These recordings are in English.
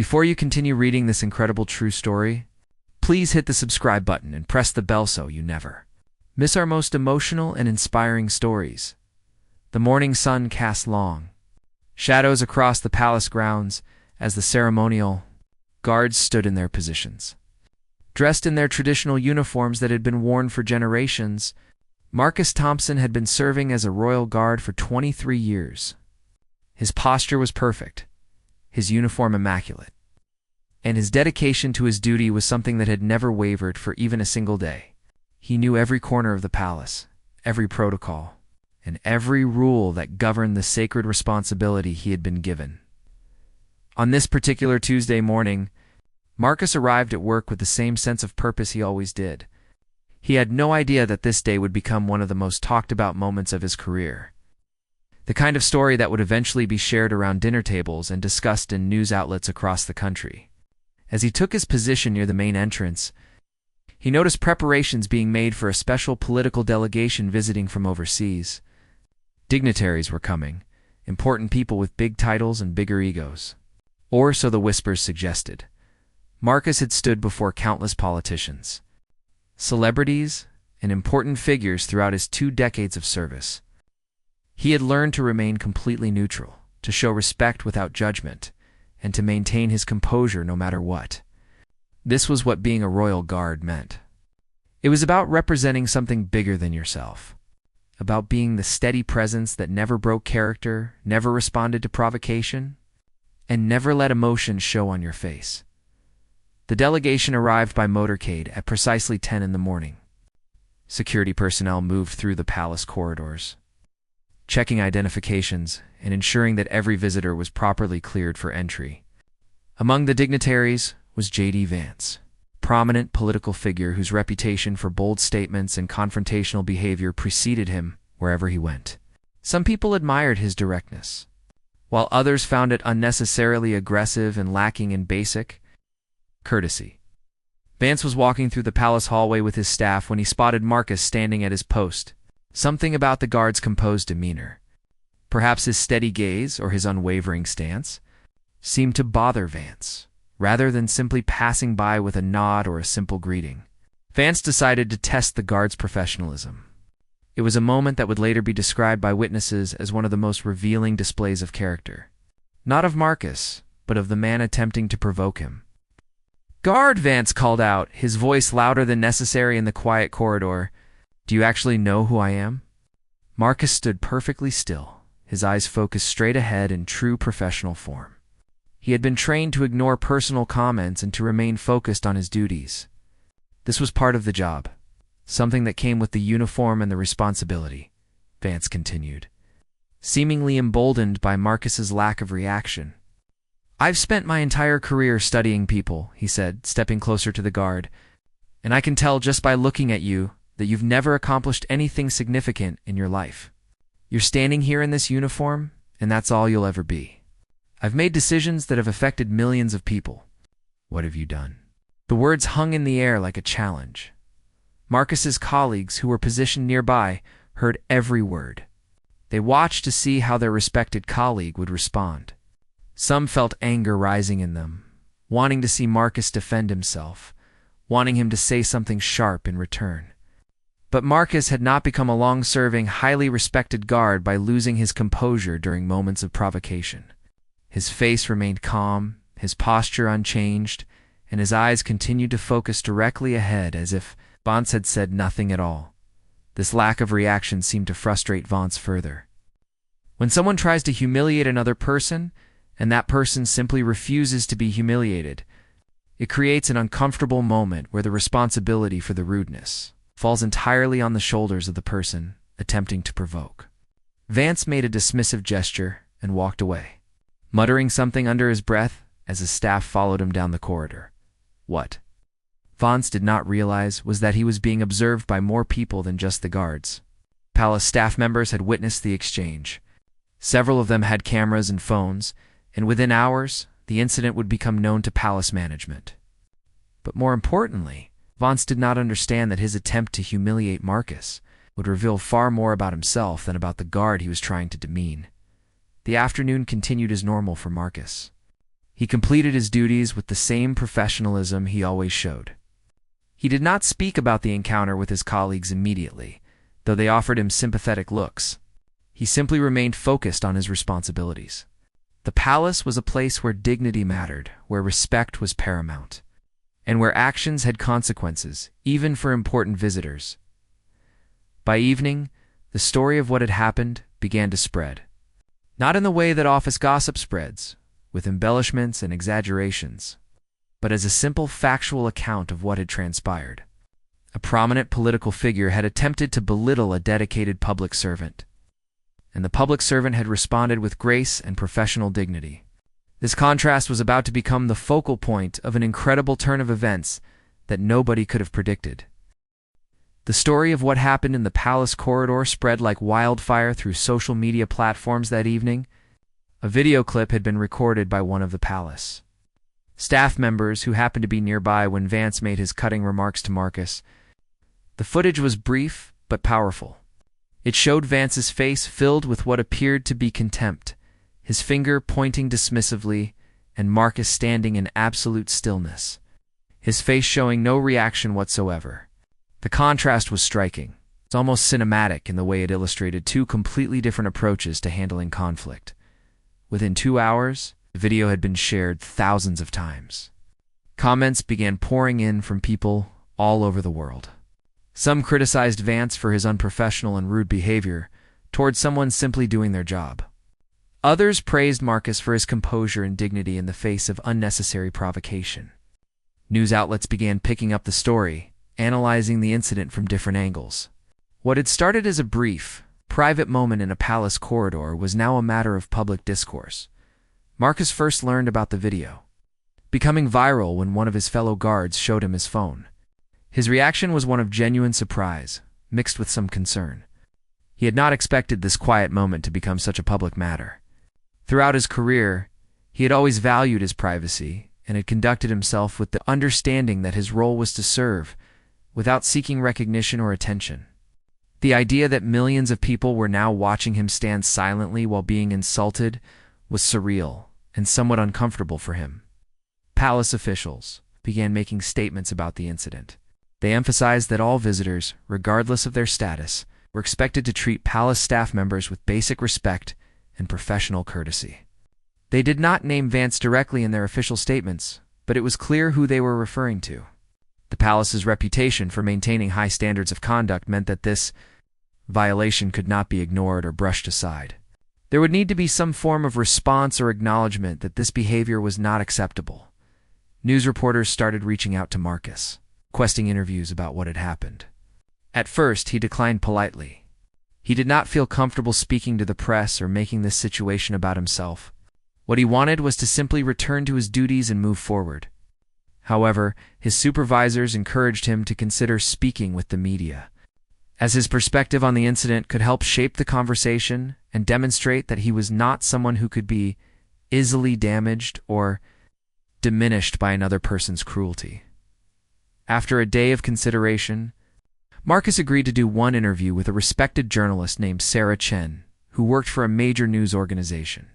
Before you continue reading this incredible true story, please hit the subscribe button and press the bell so you never miss our most emotional and inspiring stories. The morning sun cast long shadows across the palace grounds as the ceremonial guards stood in their positions. Dressed in their traditional uniforms that had been worn for generations, Marcus Thompson had been serving as a royal guard for 23 years. His posture was perfect, his uniform immaculate, and his dedication to his duty was something that had never wavered for even a single day. He knew every corner of the palace, every protocol, and every rule that governed the sacred responsibility he had been given. On this particular Tuesday morning, Marcus arrived at work with the same sense of purpose he always did. He had no idea that this day would become one of the most talked about moments of his career. The kind of story that would eventually be shared around dinner tables and discussed in news outlets across the country. As he took his position near the main entrance, he noticed preparations being made for a special political delegation visiting from overseas. Dignitaries were coming, important people with big titles and bigger egos. Or so the whispers suggested. Marcus had stood before countless politicians, celebrities, and important figures throughout his 2 decades of service. He had learned to remain completely neutral, to show respect without judgment, and to maintain his composure no matter what. This was what being a royal guard meant. It was about representing something bigger than yourself, about being the steady presence that never broke character, never responded to provocation, and never let emotion show on your face. The delegation arrived by motorcade at precisely 10 in the morning. Security personnel moved through the palace corridors, checking identifications and ensuring that every visitor was properly cleared for entry. Among the dignitaries was J.D. Vance, prominent political figure whose reputation for bold statements and confrontational behavior preceded him wherever he went. Some people admired his directness, while others found it unnecessarily aggressive and lacking in basic courtesy. Vance was walking through the palace hallway with his staff when he spotted Marcus standing at his post. Something about the guard's composed demeanor, perhaps his steady gaze or his unwavering stance, seemed to bother Vance, rather than simply passing by with a nod or a simple greeting. Vance decided to test the guard's professionalism. It was a moment that would later be described by witnesses as one of the most revealing displays of character. Not of Marcus, but of the man attempting to provoke him. "Guard!" Vance called out, his voice louder than necessary in the quiet corridor. "Do you actually know who I am?" Marcus stood perfectly still, his eyes focused straight ahead in true professional form. He had been trained to ignore personal comments and to remain focused on his duties. This was part of the job, something that came with the uniform and the responsibility, Vance continued, seemingly emboldened by Marcus's lack of reaction. "I've spent my entire career studying people," he said, stepping closer to the guard, "and I can tell just by looking at you that you've never accomplished anything significant in your life. You're standing here in this uniform, and that's all you'll ever be. I've made decisions that have affected millions of people. What have you done?" The words hung in the air like a challenge. Marcus's colleagues, who were positioned nearby, heard every word. They watched to see how their respected colleague would respond. Some felt anger rising in them, wanting to see Marcus defend himself, wanting him to say something sharp in return. But Marcus had not become a long-serving, highly respected guard by losing his composure during moments of provocation. His face remained calm, his posture unchanged, and his eyes continued to focus directly ahead as if Vance had said nothing at all. This lack of reaction seemed to frustrate Vance further. When someone tries to humiliate another person, and that person simply refuses to be humiliated, it creates an uncomfortable moment where the responsibility for the rudeness falls entirely on the shoulders of the person attempting to provoke. Vance made a dismissive gesture and walked away, muttering something under his breath as his staff followed him down the corridor. What Vance did not realize was that he was being observed by more people than just the guards. Palace staff members had witnessed the exchange. Several of them had cameras and phones, and within hours, the incident would become known to palace management. But more importantly, Vance did not understand that his attempt to humiliate Marcus would reveal far more about himself than about the guard he was trying to demean. The afternoon continued as normal for Marcus. He completed his duties with the same professionalism he always showed. He did not speak about the encounter with his colleagues immediately, though they offered him sympathetic looks. He simply remained focused on his responsibilities. The palace was a place where dignity mattered, where respect was paramount, and where actions had consequences, even for important visitors. By evening, the story of what had happened began to spread. Not in the way that office gossip spreads, with embellishments and exaggerations, but as a simple factual account of what had transpired. A prominent political figure had attempted to belittle a dedicated public servant, and the public servant had responded with grace and professional dignity. This contrast was about to become the focal point of an incredible turn of events that nobody could have predicted. The story of what happened in the palace corridor spread like wildfire through social media platforms that evening. A video clip had been recorded by one of the palace staff members who happened to be nearby when Vance made his cutting remarks to Marcus. The footage was brief but powerful. It showed Vance's face filled with what appeared to be contempt, his finger pointing dismissively, and Marcus standing in absolute stillness, his face showing no reaction whatsoever. The contrast was striking. It's almost cinematic in the way it illustrated two completely different approaches to handling conflict. Within 2 hours, the video had been shared thousands of times. Comments began pouring in from people all over the world. Some criticized Vance for his unprofessional and rude behavior towards someone simply doing their job. Others praised Marcus for his composure and dignity in the face of unnecessary provocation. News outlets began picking up the story, analyzing the incident from different angles. What had started as a brief, private moment in a palace corridor was now a matter of public discourse. Marcus first learned about the video, becoming viral when one of his fellow guards showed him his phone. His reaction was one of genuine surprise, mixed with some concern. He had not expected this quiet moment to become such a public matter. Throughout his career, he had always valued his privacy and had conducted himself with the understanding that his role was to serve, without seeking recognition or attention. The idea that millions of people were now watching him stand silently while being insulted was surreal and somewhat uncomfortable for him. Palace officials began making statements about the incident. They emphasized that all visitors, regardless of their status, were expected to treat palace staff members with basic respect and professional courtesy. They did not name Vance directly in their official statements, but it was clear who they were referring to. The palace's reputation for maintaining high standards of conduct meant that this violation could not be ignored or brushed aside. There would need to be some form of response or acknowledgement that this behavior was not acceptable. News reporters started reaching out to Marcus, requesting interviews about what had happened. At first, he declined politely. He did not feel comfortable speaking to the press or making this situation about himself. What he wanted was to simply return to his duties and move forward. However, his supervisors encouraged him to consider speaking with the media, as his perspective on the incident could help shape the conversation and demonstrate that he was not someone who could be easily damaged or diminished by another person's cruelty. After a day of consideration, Marcus agreed to do one interview with a respected journalist named Sarah Chen, who worked for a major news organization.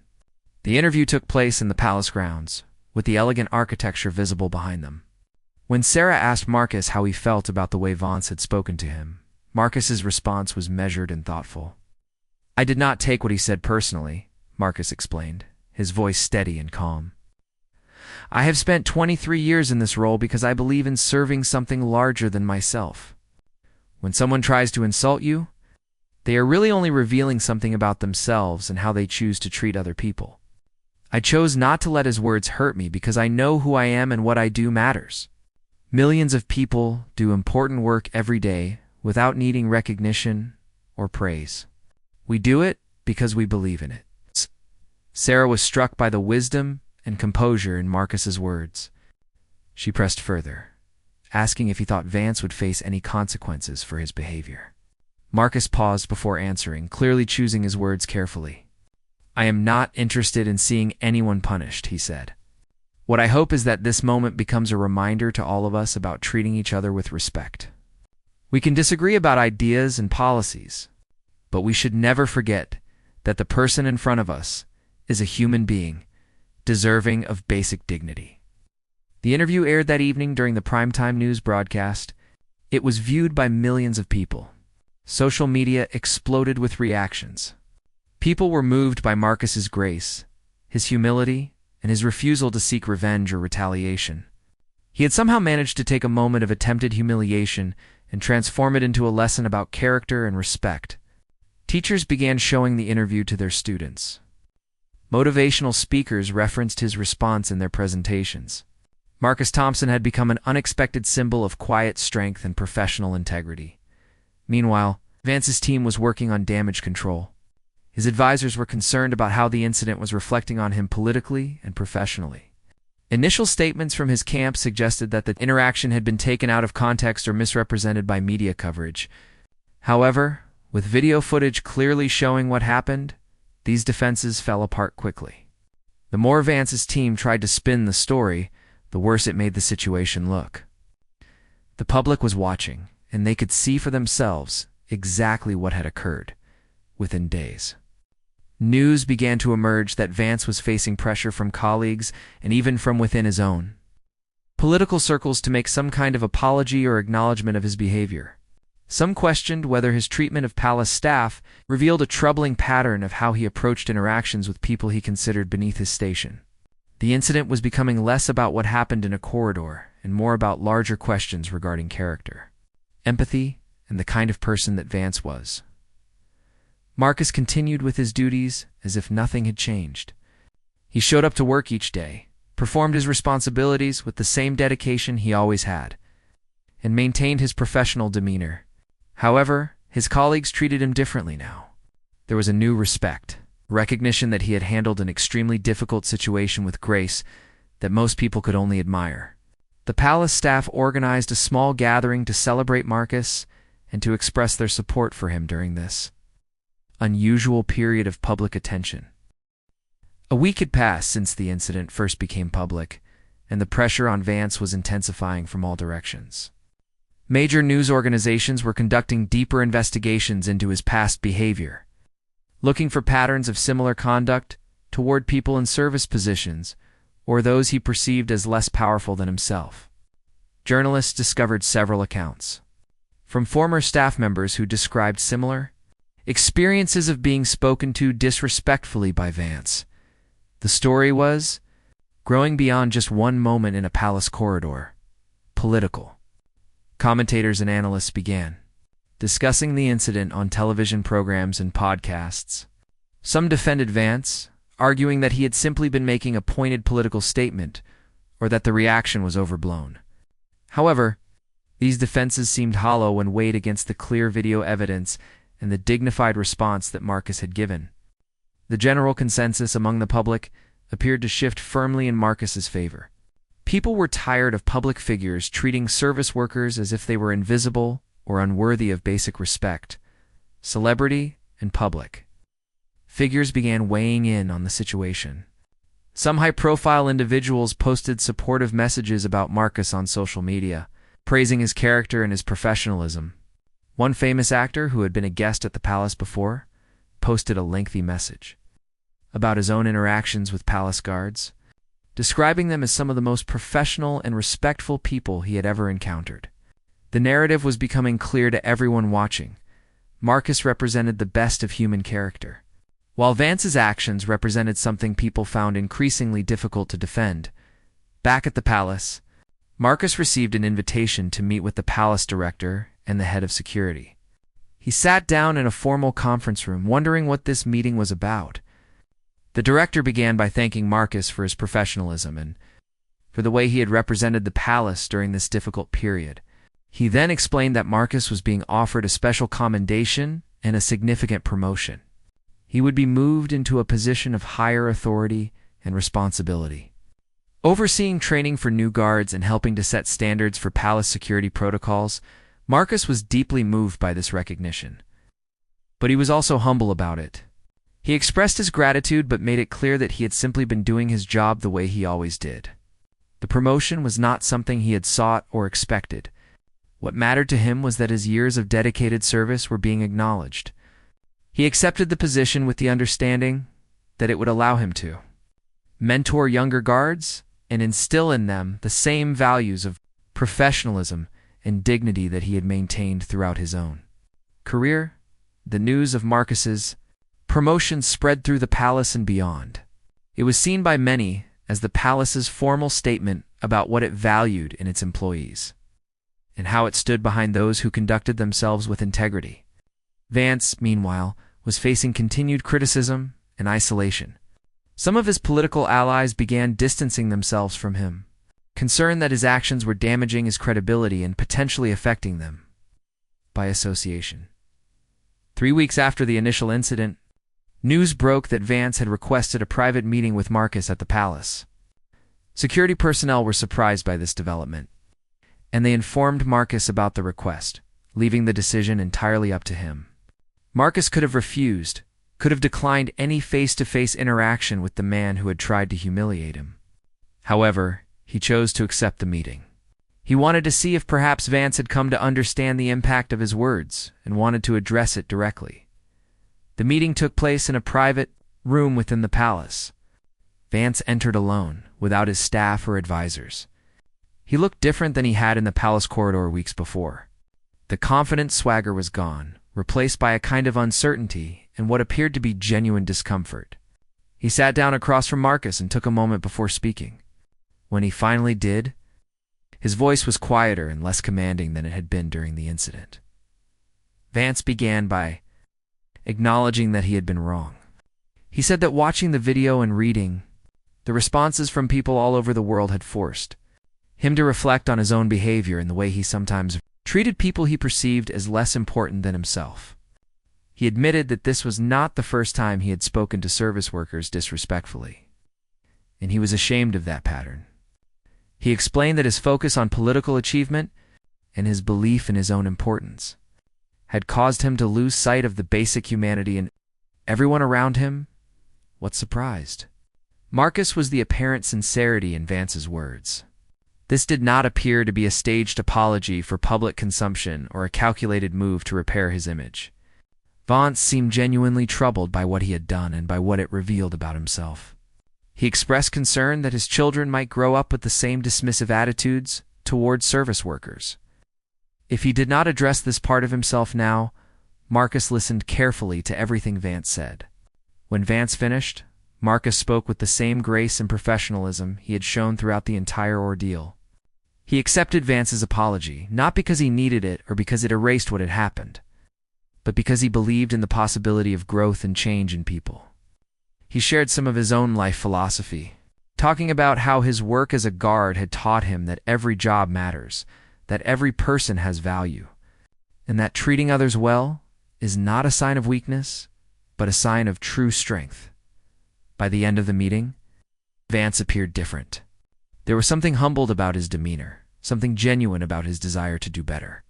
The interview took place in the palace grounds, with the elegant architecture visible behind them. When Sarah asked Marcus how he felt about the way Vance had spoken to him, Marcus's response was measured and thoughtful. "I did not take what he said personally," Marcus explained, his voice steady and calm. "I have spent 23 years in this role because I believe in serving something larger than myself. When someone tries to insult you, they are really only revealing something about themselves and how they choose to treat other people. I chose not to let his words hurt me because I know who I am and what I do matters. Millions of people do important work every day without needing recognition or praise. We do it because we believe in it." Sarah was struck by the wisdom and composure in Marcus's words. She pressed further, asking if he thought Vance would face any consequences for his behavior. Marcus paused before answering, clearly choosing his words carefully. "I am not interested in seeing anyone punished," he said. "What I hope is that this moment becomes a reminder to all of us about treating each other with respect. We can disagree about ideas and policies, but we should never forget that the person in front of us is a human being, deserving of basic dignity. The interview aired that evening during the primetime news broadcast. It was viewed by millions of people. Social media exploded with reactions. People were moved by Marcus's grace, his humility, and his refusal to seek revenge or retaliation. He had somehow managed to take a moment of attempted humiliation and transform it into a lesson about character and respect. Teachers began showing the interview to their students. Motivational speakers referenced his response in their presentations. Marcus Thompson had become an unexpected symbol of quiet strength and professional integrity. Meanwhile, Vance's team was working on damage control. His advisors were concerned about how the incident was reflecting on him politically and professionally. Initial statements from his camp suggested that the interaction had been taken out of context or misrepresented by media coverage. However, with video footage clearly showing what happened, these defenses fell apart quickly. The more Vance's team tried to spin the story, the worse it made the situation look. The public was watching, and they could see for themselves exactly what had occurred within days. News began to emerge that Vance was facing pressure from colleagues and even from within his own political circles to make some kind of apology or acknowledgement of his behavior. Some questioned whether his treatment of palace staff revealed a troubling pattern of how he approached interactions with people he considered beneath his station. The incident was becoming less about what happened in a corridor and more about larger questions regarding character, empathy, and the kind of person that Vance was. Marcus continued with his duties as if nothing had changed. He showed up to work each day, performed his responsibilities with the same dedication he always had, and maintained his professional demeanor. However, his colleagues treated him differently now. There was a new respect, recognition that he had handled an extremely difficult situation with grace that most people could only admire. The palace staff organized a small gathering to celebrate Marcus and to express their support for him during this unusual period of public attention. A week had passed since the incident first became public, and the pressure on Vance was intensifying from all directions. Major news organizations were conducting deeper investigations into his past behavior, looking for patterns of similar conduct toward people in service positions or those he perceived as less powerful than himself. Journalists discovered several accounts from former staff members who described similar experiences of being spoken to disrespectfully by Vance. The story was growing beyond just one moment in a palace corridor. Political commentators and analysts began discussing the incident on television programs and podcasts. Some defended Vance, arguing that he had simply been making a pointed political statement or that the reaction was overblown. However, these defenses seemed hollow when weighed against the clear video evidence and the dignified response that Marcus had given. The general consensus among the public appeared to shift firmly in Marcus's favor. People were tired of public figures treating service workers as if they were invisible or unworthy of basic respect. Celebrity and public figures began weighing in on the situation. Some high-profile individuals posted supportive messages about Marcus on social media, praising his character and his professionalism. One famous actor who had been a guest at the palace before posted a lengthy message about his own interactions with palace guards, describing them as some of the most professional and respectful people he had ever encountered. The narrative was becoming clear to everyone watching. Marcus represented the best of human character, while Vance's actions represented something people found increasingly difficult to defend. Back at the palace, Marcus received an invitation to meet with the palace director and the head of security. He sat down in a formal conference room, wondering what this meeting was about. The director began by thanking Marcus for his professionalism and for the way he had represented the palace during this difficult period. He then explained that Marcus was being offered a special commendation and a significant promotion. He would be moved into a position of higher authority and responsibility, overseeing training for new guards and helping to set standards for palace security protocols. Marcus was deeply moved by this recognition, but he was also humble about it. He expressed his gratitude but made it clear that he had simply been doing his job the way he always did. The promotion was not something he had sought or expected. What mattered to him was that his years of dedicated service were being acknowledged. He accepted the position with the understanding that it would allow him to mentor younger guards, and instill in them the same values of professionalism and dignity that he had maintained throughout his own career. The news of Marcus's promotion spread through the palace and beyond. It was seen by many as the palace's formal statement about what it valued in its employees, and how it stood behind those who conducted themselves with integrity. Vance, meanwhile, was facing continued criticism and isolation. Some of his political allies began distancing themselves from him, concerned that his actions were damaging his credibility and potentially affecting them by association. 3 weeks after the initial incident, news broke that Vance had requested a private meeting with Marcus at the palace. Security personnel were surprised by this development, and they informed Marcus about the request, leaving the decision entirely up to him. Marcus could have refused, could have declined any face-to-face interaction with the man who had tried to humiliate him. However, he chose to accept the meeting. He wanted to see if perhaps Vance had come to understand the impact of his words and wanted to address it directly. The meeting took place in a private room within the palace. Vance entered alone, without his staff or advisors. He looked different than he had in the palace corridor weeks before. The confident swagger was gone, replaced by a kind of uncertainty and what appeared to be genuine discomfort. He sat down across from Marcus and took a moment before speaking. When he finally did, his voice was quieter and less commanding than it had been during the incident. Vance began by acknowledging that he had been wrong. He said that watching the video and reading the responses from people all over the world had forced him to reflect on his own behavior and the way he sometimes treated people he perceived as less important than himself. He admitted that this was not the first time he had spoken to service workers disrespectfully, and he was ashamed of that pattern. He explained that his focus on political achievement and his belief in his own importance had caused him to lose sight of the basic humanity in everyone around him. What surprised Marcus was the apparent sincerity in Vance's words. This did not appear to be a staged apology for public consumption or a calculated move to repair his image. Vance seemed genuinely troubled by what he had done and by what it revealed about himself. He expressed concern that his children might grow up with the same dismissive attitudes toward service workers. If he did not address this part of himself now, Marcus listened carefully to everything Vance said. When Vance finished, Marcus spoke with the same grace and professionalism he had shown throughout the entire ordeal. He accepted Vance's apology, not because he needed it or because it erased what had happened, but because he believed in the possibility of growth and change in people. He shared some of his own life philosophy, talking about how his work as a guard had taught him that every job matters, that every person has value, and that treating others well is not a sign of weakness, but a sign of true strength. By the end of the meeting, Vance appeared different. There was something humbled about his demeanor, something genuine about his desire to do better.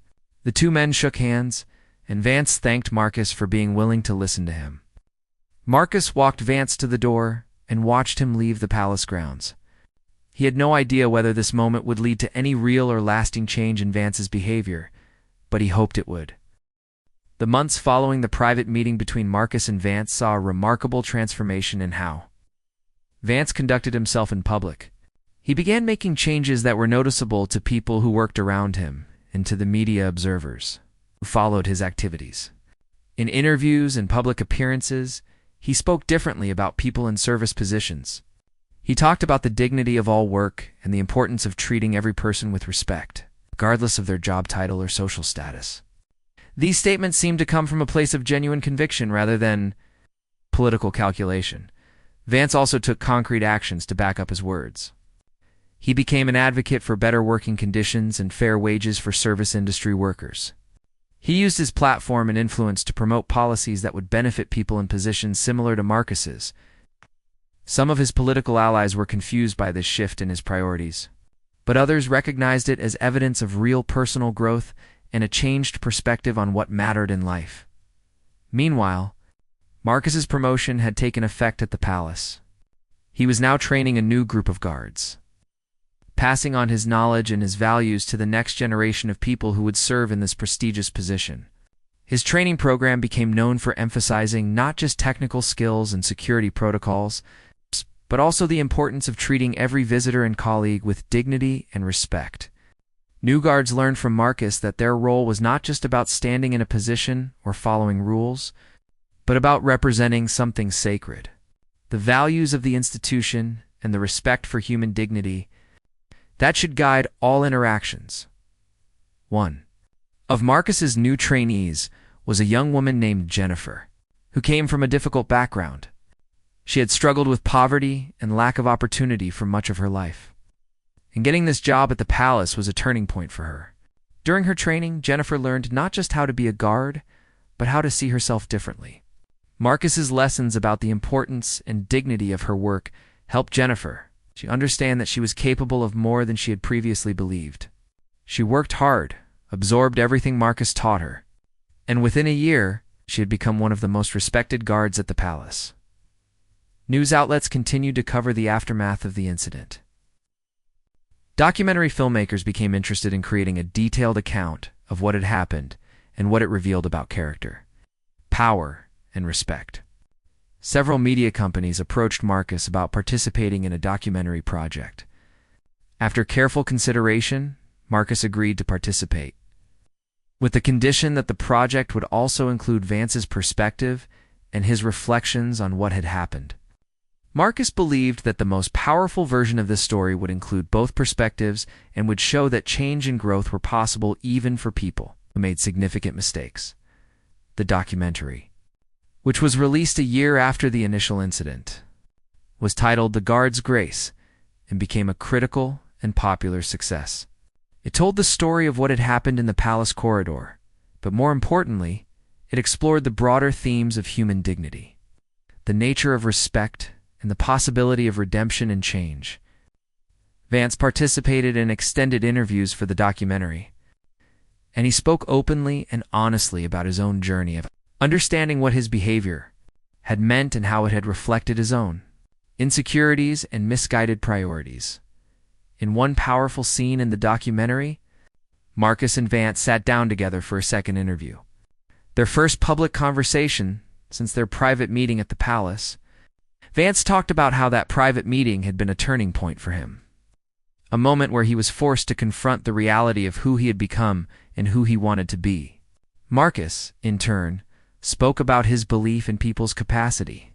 The two men shook hands, and Vance thanked Marcus for being willing to listen to him. Marcus walked Vance to the door and watched him leave the palace grounds. He had no idea whether this moment would lead to any real or lasting change in Vance's behavior, but he hoped it would. The months following the private meeting between Marcus and Vance saw a remarkable transformation in how Vance conducted himself in public. He began making changes that were noticeable to people who worked around him and to the media observers who followed his activities. In interviews and public appearances, he spoke differently about people in service positions. He talked about the dignity of all work and the importance of treating every person with respect, regardless of their job title or social status. These statements seemed to come from a place of genuine conviction rather than political calculation. Vance also took concrete actions to back up his words. He became an advocate for better working conditions and fair wages for service industry workers. He used his platform and influence to promote policies that would benefit people in positions similar to Marcus's. Some of his political allies were confused by this shift in his priorities, but others recognized it as evidence of real personal growth and a changed perspective on what mattered in life. Meanwhile, Marcus's promotion had taken effect at the palace. He was now training a new group of guards, passing on his knowledge and his values to the next generation of people who would serve in this prestigious position. His training program became known for emphasizing not just technical skills and security protocols, but also the importance of treating every visitor and colleague with dignity and respect. New guards learned from Marcus that their role was not just about standing in a position or following rules, but about representing something sacred. The values of the institution and the respect for human dignity that should guide all interactions. 1. Of Marcus's new trainees was a young woman named Jennifer, who came from a difficult background. She had struggled with poverty and lack of opportunity for much of her life. And getting this job at the palace was a turning point for her. During her training, Jennifer learned not just how to be a guard, but how to see herself differently. Marcus's lessons about the importance and dignity of her work helped Jennifer to understand that she was capable of more than she had previously believed. She worked hard, absorbed everything Marcus taught her, and within a year, she had become one of the most respected guards at the palace. News outlets continued to cover the aftermath of the incident. Documentary filmmakers became interested in creating a detailed account of what had happened and what it revealed about character, power, and respect. Several media companies approached Marcus about participating in a documentary project. After careful consideration, Marcus agreed to participate, with the condition that the project would also include Vance's perspective and his reflections on what had happened. Marcus believed that the most powerful version of this story would include both perspectives and would show that change and growth were possible even for people who made significant mistakes. The documentary, which was released a year after the initial incident, was titled The Guard's Grace and became a critical and popular success. It told the story of what had happened in the palace corridor, but more importantly, it explored the broader themes of human dignity, the nature of respect, and the possibility of redemption and change. Vance participated in extended interviews for the documentary, and he spoke openly and honestly about his own journey of understanding what his behavior had meant and how it had reflected his own insecurities and misguided priorities. In one powerful scene in the documentary, Marcus and Vance sat down together for a second interview. Their first public conversation since their private meeting at the palace. Vance talked about how that private meeting had been a turning point for him, a moment where he was forced to confront the reality of who he had become and who he wanted to be. Marcus, in turn, spoke about his belief in people's capacity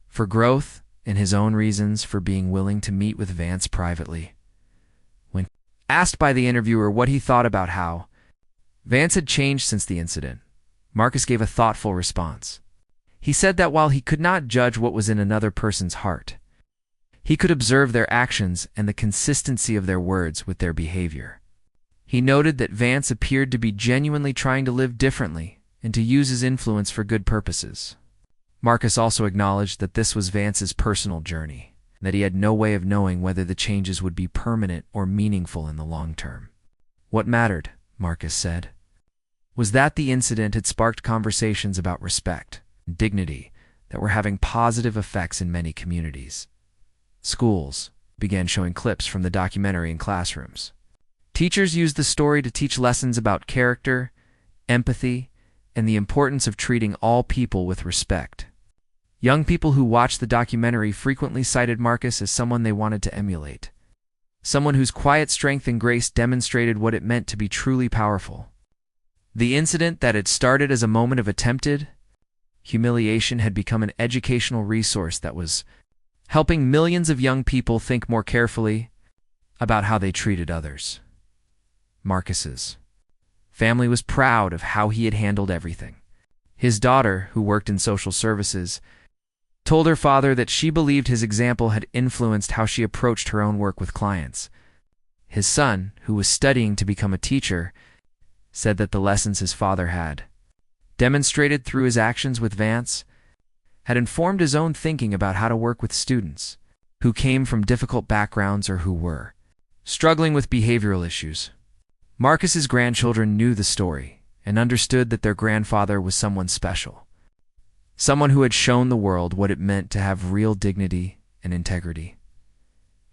for growth and his own reasons for being willing to meet with Vance privately. When asked by the interviewer what he thought about how Vance had changed since the incident, Marcus gave a thoughtful response. He said that while he could not judge what was in another person's heart, he could observe their actions and the consistency of their words with their behavior. He noted that Vance appeared to be genuinely trying to live differently and to use his influence for good purposes. Marcus also acknowledged that this was Vance's personal journey, and that he had no way of knowing whether the changes would be permanent or meaningful in the long term. What mattered, Marcus said, was that the incident had sparked conversations about respect and dignity that were having positive effects in many communities. Schools began showing clips from the documentary in classrooms. Teachers used the story to teach lessons about character, empathy, and the importance of treating all people with respect. Young people who watched the documentary frequently cited Marcus as someone they wanted to emulate, someone whose quiet strength and grace demonstrated what it meant to be truly powerful. The incident that had started as a moment of attempted humiliation had become an educational resource that was helping millions of young people think more carefully about how they treated others. Marcus's family was proud of how he had handled everything. His daughter, who worked in social services, told her father that she believed his example had influenced how she approached her own work with clients. His son, who was studying to become a teacher, said that the lessons his father had demonstrated through his actions with Vance had informed his own thinking about how to work with students who came from difficult backgrounds or who were struggling with behavioral issues. Marcus's grandchildren knew the story and understood that their grandfather was someone special, someone who had shown the world what it meant to have real dignity and integrity.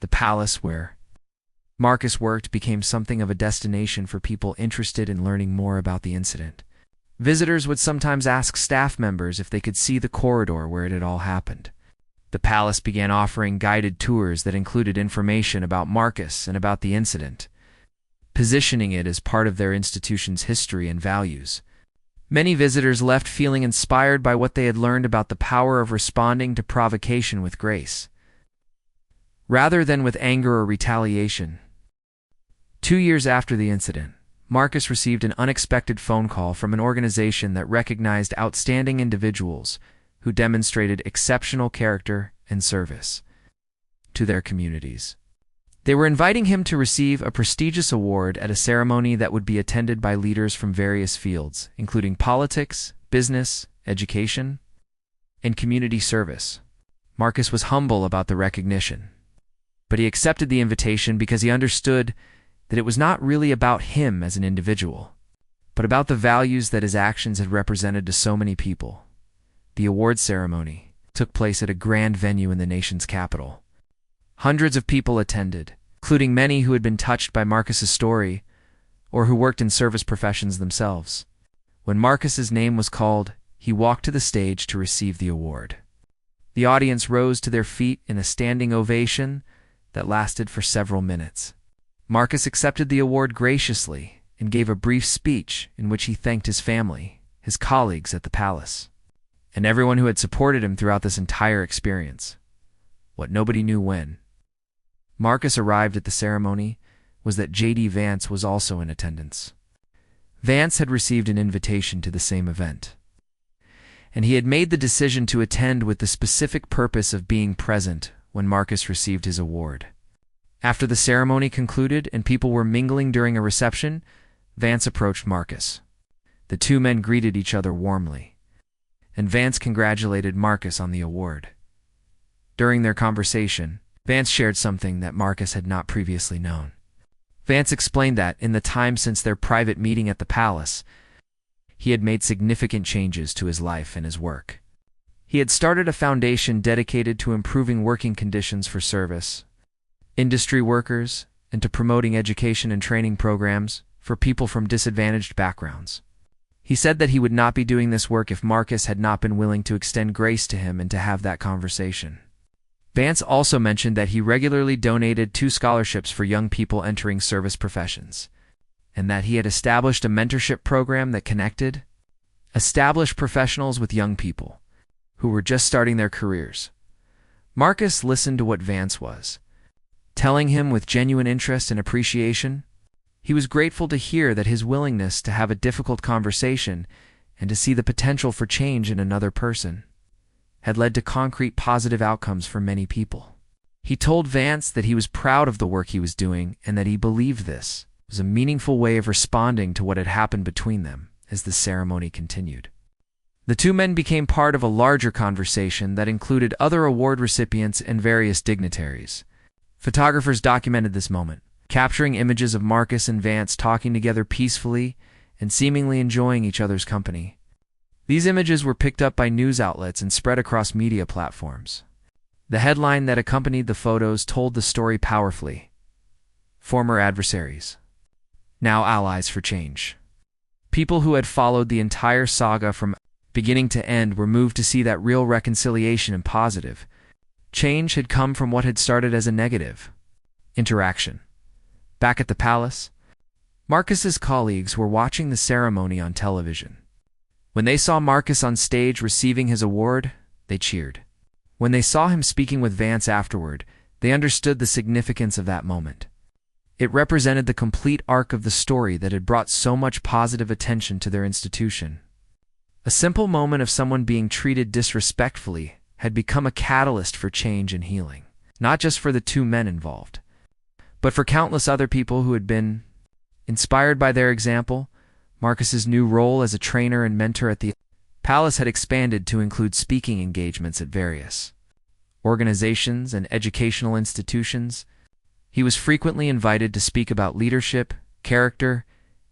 The palace where Marcus worked became something of a destination for people interested in learning more about the incident. Visitors would sometimes ask staff members if they could see the corridor where it had all happened. The palace began offering guided tours that included information about Marcus and about the incident, positioning it as part of their institution's history and values. Many visitors left feeling inspired by what they had learned about the power of responding to provocation with grace, rather than with anger or retaliation. 2 years after the incident, Marcus received an unexpected phone call from an organization that recognized outstanding individuals who demonstrated exceptional character and service to their communities. They were inviting him to receive a prestigious award at a ceremony that would be attended by leaders from various fields, including politics, business, education, and community service. Marcus was humble about the recognition, but he accepted the invitation because he understood that it was not really about him as an individual, but about the values that his actions had represented to so many people. The award ceremony took place at a grand venue in the nation's capital. Hundreds of people attended, including many who had been touched by Marcus's story or who worked in service professions themselves. When Marcus's name was called, he walked to the stage to receive the award. The audience rose to their feet in a standing ovation that lasted for several minutes. Marcus accepted the award graciously and gave a brief speech in which he thanked his family, his colleagues at the palace, and everyone who had supported him throughout this entire experience. What nobody knew when Marcus arrived at the ceremony was that J.D. Vance was also in attendance. Vance had received an invitation to the same event, and he had made the decision to attend with the specific purpose of being present when Marcus received his award. After the ceremony concluded and people were mingling during a reception, Vance approached Marcus. The two men greeted each other warmly, and Vance congratulated Marcus on the award. During their conversation, Vance shared something that Marcus had not previously known. Vance explained that, in the time since their private meeting at the palace, he had made significant changes to his life and his work. He had started a foundation dedicated to improving working conditions for service, industry workers, and to promoting education and training programs for people from disadvantaged backgrounds. He said that he would not be doing this work if Marcus had not been willing to extend grace to him and to have that conversation. Vance also mentioned that he regularly donated 2 scholarships for young people entering service professions, and that he had established a mentorship program that connected established professionals with young people who were just starting their careers. Marcus listened to what Vance was telling him with genuine interest and appreciation. He was grateful to hear that his willingness to have a difficult conversation and to see the potential for change in another person had led to concrete positive outcomes for many people. He told Vance that he was proud of the work he was doing and that he believed this was a meaningful way of responding to what had happened between them as the ceremony continued. The two men became part of a larger conversation that included other award recipients and various dignitaries. Photographers documented this moment, capturing images of Marcus and Vance talking together peacefully and seemingly enjoying each other's company. These images were picked up by news outlets and spread across media platforms. The headline that accompanied the photos told the story powerfully: "Former adversaries, now allies for change." People who had followed the entire saga from beginning to end were moved to see that real reconciliation and positive change had come from what had started as a negative interaction. Back at the palace, Marcus's colleagues were watching the ceremony on television. When they saw Marcus on stage receiving his award, they cheered. When they saw him speaking with Vance afterward, they understood the significance of that moment. It represented the complete arc of the story that had brought so much positive attention to their institution. A simple moment of someone being treated disrespectfully had become a catalyst for change and healing, not just for the two men involved, but for countless other people who had been inspired by their example. Marcus's new role as a trainer and mentor at the palace had expanded to include speaking engagements at various organizations and educational institutions. He was frequently invited to speak about leadership, character,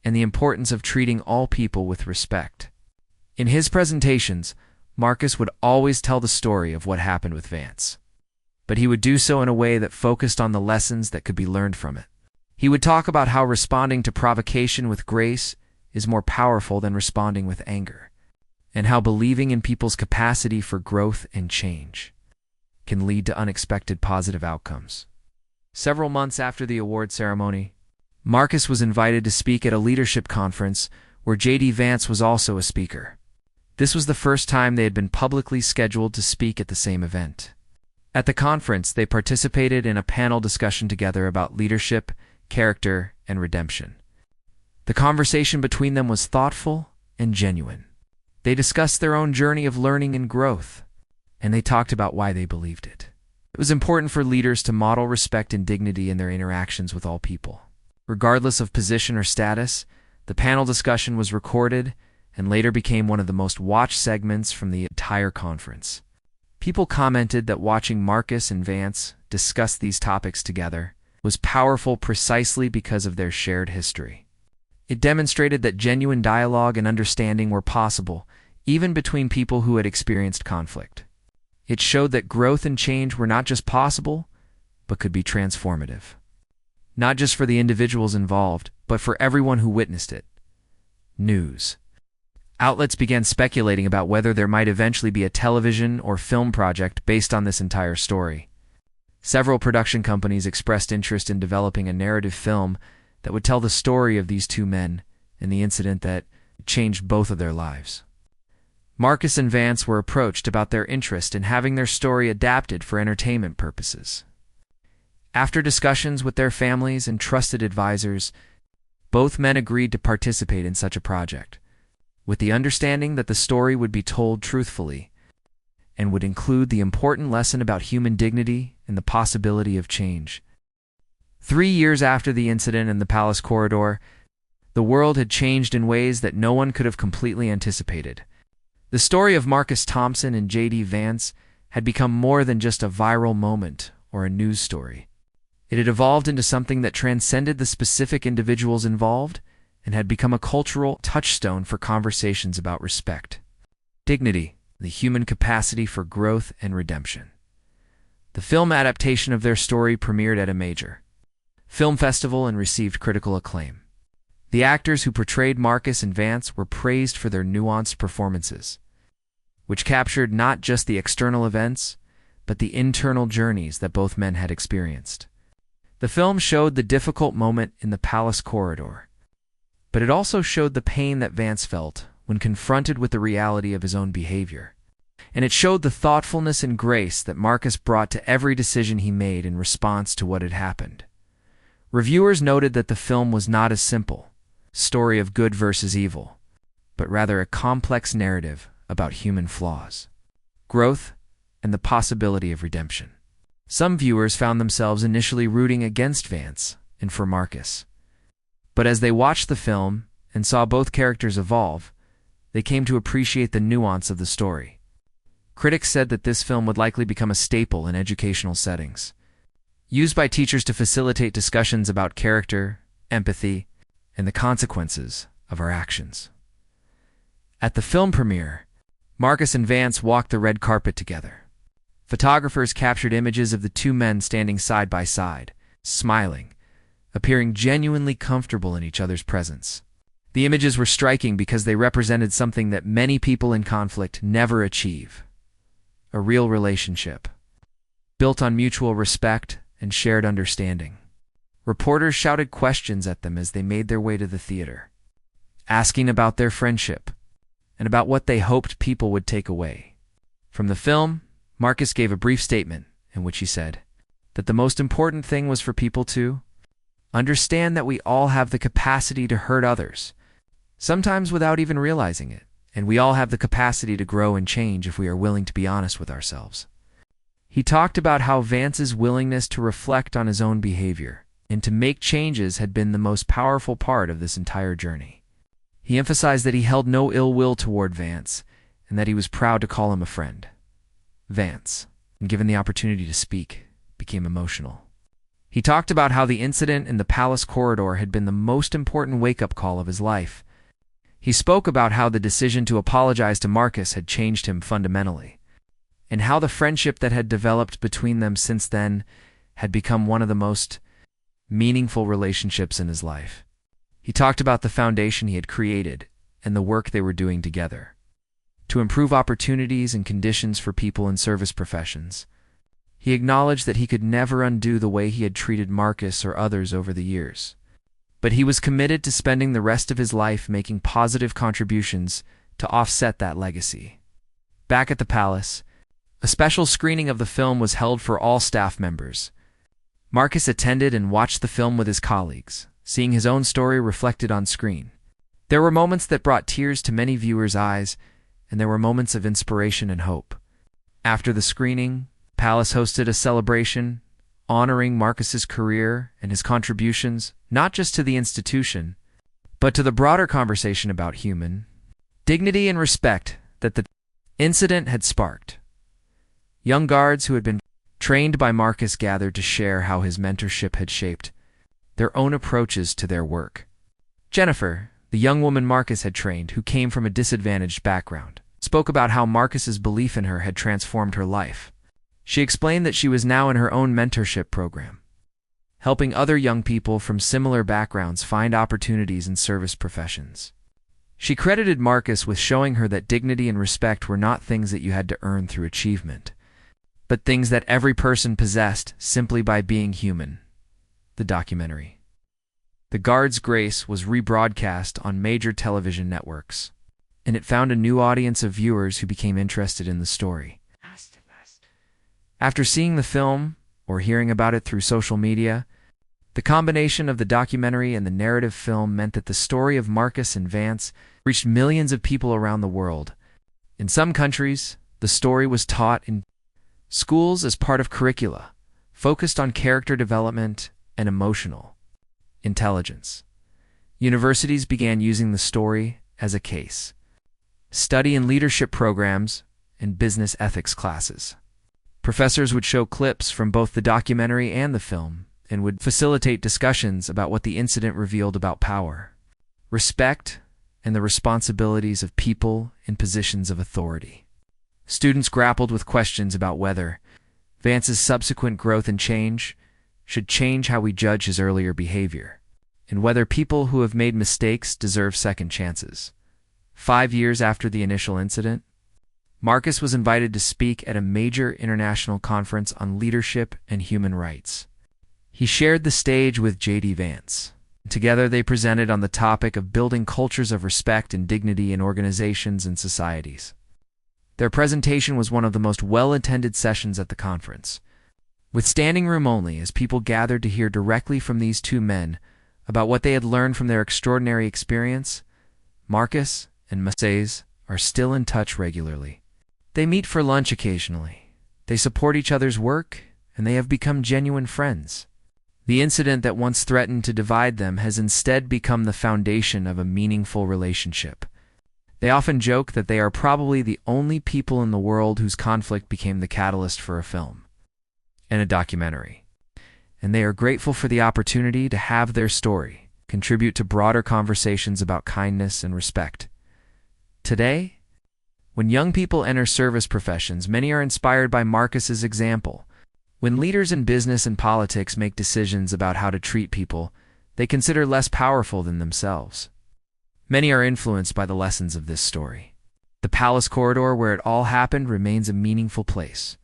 and the importance of treating all people with respect. In his presentations, Marcus would always tell the story of what happened with Vance, but he would do so in a way that focused on the lessons that could be learned from it. He would talk about how responding to provocation with grace is more powerful than responding with anger, and how believing in people's capacity for growth and change can lead to unexpected positive outcomes. Several months after the award ceremony, Marcus was invited to speak at a leadership conference where J.D. Vance was also a speaker. This was the first time they had been publicly scheduled to speak at the same event. At the conference, they participated in a panel discussion together about leadership, character, and redemption. The conversation between them was thoughtful and genuine. They discussed their own journey of learning and growth, and they talked about why they believed it. It was important for leaders to model respect and dignity in their interactions with all people. Regardless of position or status, the panel discussion was recorded and later became one of the most watched segments from the entire conference. People commented that watching Marcus and Vance discuss these topics together was powerful precisely because of their shared history. It demonstrated that genuine dialogue and understanding were possible, even between people who had experienced conflict. It showed that growth and change were not just possible, but could be transformative. Not just for the individuals involved, but for everyone who witnessed it. News. Outlets began speculating about whether there might eventually be a television or film project based on this entire story. Several production companies expressed interest in developing a narrative film that would tell the story of these two men and the incident that changed both of their lives. Marcus and Vance were approached about their interest in having their story adapted for entertainment purposes. After discussions with their families and trusted advisors, both men agreed to participate in such a project, with the understanding that the story would be told truthfully and would include the important lesson about human dignity and the possibility of change. 3 years after the incident in the Palace Corridor, the world had changed in ways that no one could have completely anticipated. The story of Marcus Thompson and J.D. Vance had become more than just a viral moment or a news story. It had evolved into something that transcended the specific individuals involved and had become a cultural touchstone for conversations about respect, dignity, the human capacity for growth and redemption. The film adaptation of their story premiered at a major film festival and received critical acclaim. The actors who portrayed Marcus and Vance were praised for their nuanced performances, which captured not just the external events, but the internal journeys that both men had experienced. The film showed the difficult moment in the Palace Corridor, but it also showed the pain that Vance felt when confronted with the reality of his own behavior. And it showed the thoughtfulness and grace that Marcus brought to every decision he made in response to what had happened. Reviewers noted that the film was not a simple story of good versus evil, but rather a complex narrative about human flaws, growth, and the possibility of redemption. Some viewers found themselves initially rooting against Vance and for Marcus, but as they watched the film and saw both characters evolve, they came to appreciate the nuance of the story. Critics said that this film would likely become a staple in educational settings, used by teachers to facilitate discussions about character, empathy, and the consequences of our actions. At the film premiere, Marcus and Vance walked the red carpet together. Photographers captured images of the two men standing side by side, smiling, appearing genuinely comfortable in each other's presence. The images were striking because they represented something that many people in conflict never achieve: a real relationship, built on mutual respect and shared understanding. Reporters shouted questions at them as they made their way to the theater, asking about their friendship and about what they hoped people would take away. From the film, Marcus gave a brief statement in which he said that the most important thing was for people to understand that we all have the capacity to hurt others, sometimes without even realizing it, and we all have the capacity to grow and change if we are willing to be honest with ourselves. He talked about how Vance's willingness to reflect on his own behavior and to make changes had been the most powerful part of this entire journey. He emphasized that he held no ill will toward Vance and that he was proud to call him a friend. Vance, and given the opportunity to speak, became emotional. He talked about how the incident in the Palace Corridor had been the most important wake-up call of his life. He spoke about how the decision to apologize to Marcus had changed him fundamentally, and how the friendship that had developed between them since then had become one of the most meaningful relationships in his life. He talked about the foundation he had created and the work they were doing together to improve opportunities and conditions for people in service professions, He acknowledged that he could never undo the way he had treated Marcus or others over the years. But he was committed to spending the rest of his life making positive contributions to offset that legacy. Back at the palace, a special screening of the film was held for all staff members. Marcus attended and watched the film with his colleagues, seeing his own story reflected on screen. There were moments that brought tears to many viewers' eyes, and there were moments of inspiration and hope. After the screening, the palace hosted a celebration honoring Marcus's career and his contributions, not just to the institution, but to the broader conversation about human dignity and respect that the incident had sparked. Young guards who had been trained by Marcus gathered to share how his mentorship had shaped their own approaches to their work. Jennifer, the young woman Marcus had trained, who came from a disadvantaged background, spoke about how Marcus's belief in her had transformed her life. She explained that she was now in her own mentorship program, helping other young people from similar backgrounds find opportunities in service professions. She credited Marcus with showing her that dignity and respect were not things that you had to earn through achievement, but things that every person possessed simply by being human. The documentary, The Guard's Grace, was rebroadcast on major television networks, and it found a new audience of viewers who became interested in the story. After seeing the film, or hearing about it through social media, the combination of the documentary and the narrative film meant that the story of Marcus and Vance reached millions of people around the world. In some countries, the story was taught in schools as part of curricula, focused on character development and emotional intelligence. Universities began using the story as a case study in leadership programs and business ethics classes. Professors would show clips from both the documentary and the film and would facilitate discussions about what the incident revealed about power, respect, and the responsibilities of people in positions of authority. Students grappled with questions about whether Vance's subsequent growth and change should change how we judge his earlier behavior, and whether people who have made mistakes deserve second chances. 5 years after the initial incident, Marcus was invited to speak at a major international conference on leadership and human rights. He shared the stage with J.D. Vance. Together they presented on the topic of building cultures of respect and dignity in organizations and societies. Their presentation was one of the most well-attended sessions at the conference, with standing room only, as people gathered to hear directly from these two men about what they had learned from their extraordinary experience. Marcus and Marcus are still in touch regularly. They meet for lunch occasionally. They support each other's work, and they have become genuine friends. The incident that once threatened to divide them has instead become the foundation of a meaningful relationship. They often joke that they are probably the only people in the world whose conflict became the catalyst for a film and a documentary, and they are grateful for the opportunity to have their story contribute to broader conversations about kindness and respect. Today, when young people enter service professions, many are inspired by Marcus's example. When leaders in business and politics make decisions about how to treat people they consider less powerful than themselves, many are influenced by the lessons of this story. The palace corridor where it all happened remains a meaningful place,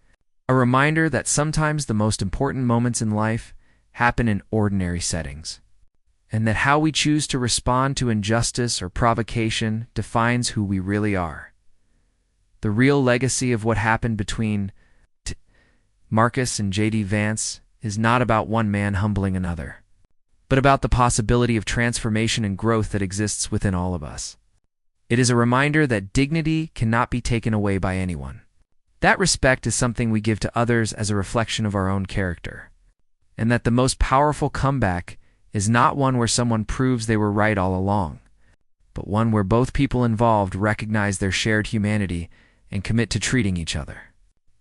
a reminder that sometimes the most important moments in life happen in ordinary settings, and that how we choose to respond to injustice or provocation defines who we really are. The real legacy of what happened between Marcus and J.D. Vance is not about one man humbling another, but about the possibility of transformation and growth that exists within all of us. It is a reminder that dignity cannot be taken away by anyone. That respect is something we give to others as a reflection of our own character, and that the most powerful comeback is not one where someone proves they were right all along, but one where both people involved recognize their shared humanity and commit to treating each other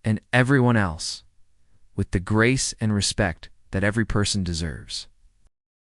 and everyone else with the grace and respect that every person deserves.